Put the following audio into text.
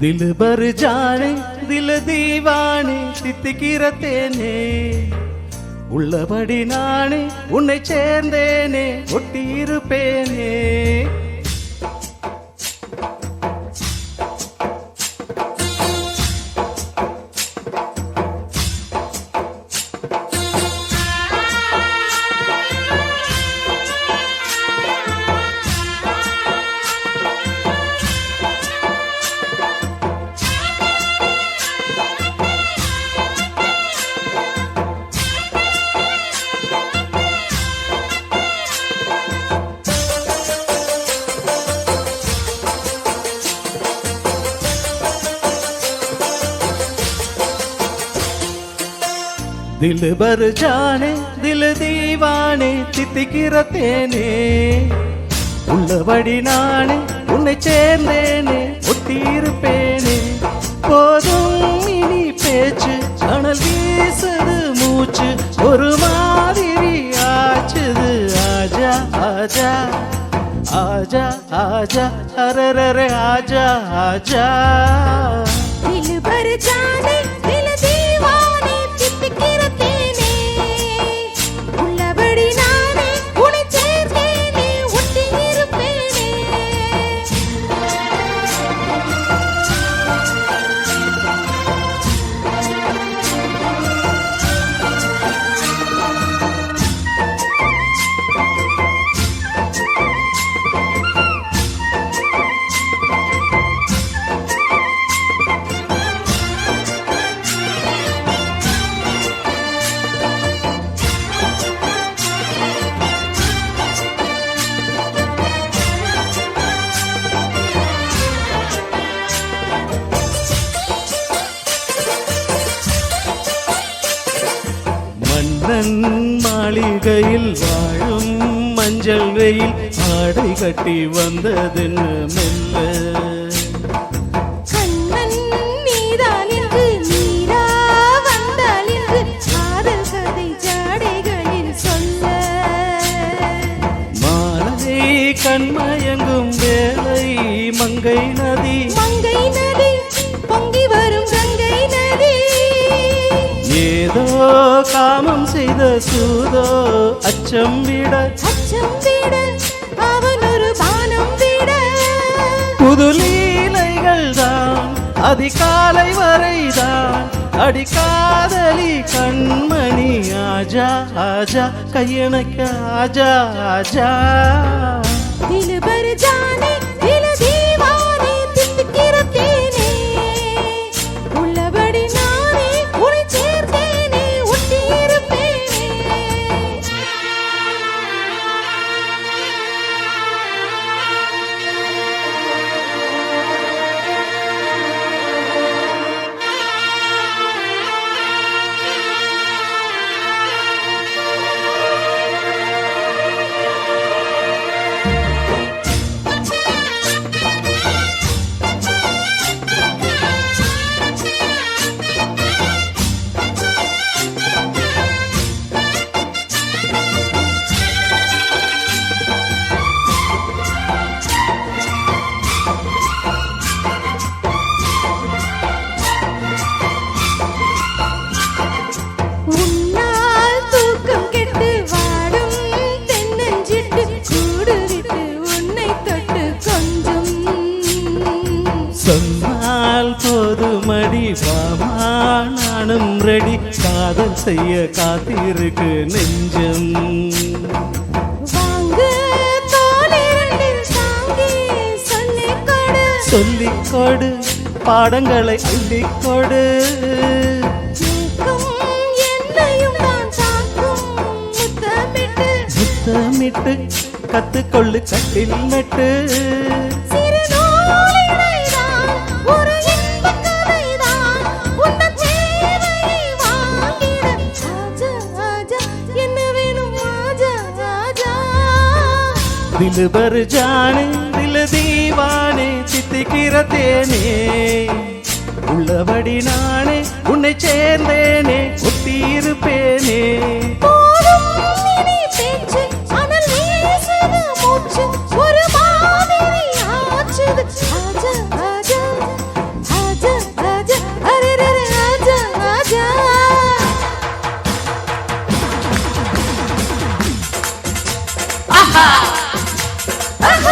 दिल भर जाने दिल दीवाने தித்திக்கிற தேனே உள்ளபடி நானே உன்னை சேர்ந்தேனே ஒட்டியிருப்பேனே दिल भर जाने दिल दीवाने தித்திக்கிற தேனே உள்ளபடி நானே உன்னை சேர்ந்தேனே ஒட்டியிருப்பேனே போதும் இனி பேச்சு அனல் வீசுது மூச்சு ஒரு மாதிரி ஆச்சுது ஆஜா ஆஜா ஆஜா ஆஜா அரரரே ஆஜா ஆஜா दिल भर जाने दिल दीवाने தித்திக்கிற தேனே உள்ளபடி நானே உன்னை சேர்ந்தேனே ஒட்டியிருப்பேனே மாளிகையில் வாழும் மஞ்சள் வெயில் ஆடை கட்டி வந்ததென்னு மெல்ல கண்ணன் நீதான் என்று நீரா வந்தால் என்று காதல் கதை ஜாடைகளில் சொல்ல மாலை கண்மயங்கும் வேலை மங்கை நதி பொங்கி வரும் கங்கை நதி ஏதோ காமம் செய்த சூதோ அச்சம் விட அவன் ஒரு பானம் விட புது லீலைகள் தான் அதிகாலை வரைதான் அடிக்காதலி கண்மணி ஆஜா ஆஜா கையணைக்க ஆஜா ஆஜா दिल भर जाने दिल दीवाने தித்திக்கிற தேனே உள்ளபடி நானே உன்னை சேர்ந்தேனே ஒட்டியிருப்பேனே உன்னால் தூக்கம் கெட்டு வாடும் தென்னஞ்சிட்டு கூடு விட்டு உன்னை தொட்டு கொஞ்சம் சொன்னால் போதுமடி வாமா நானும் ரெடி காதல் செய்ய காத்திருக்கு நெஞ்சம் வாங்கு தோளிரண்டில் தாங்கி சொல்லிக் கொடு பாடங்களை அள்ளிக் கொடு என்னையும் நான் தாக்கும் முத்தமிட்டு கத்துக்கொள்ளு கட்டில் நட்டு சிறு நூலிழைதான் ஒரு இன்பக் கதைதான் உந்தன் தேவையை வாங்கிட ஆஜா ஆஜா என்ன வேணும் ஆஜா ஆஜா दिल भर जाने दिल दीवाने தித்திக்கிற தேனே உள்ளபடி நானே உன்னை சேர்ந்தேனே ஒட்டியிருப்பேனே போதும் இனி பேச்சு அனல் வீசுது மூச்சு ஒரு மாதிரி ஆச்சுது ஆஜா ஆஜா ஆஹா.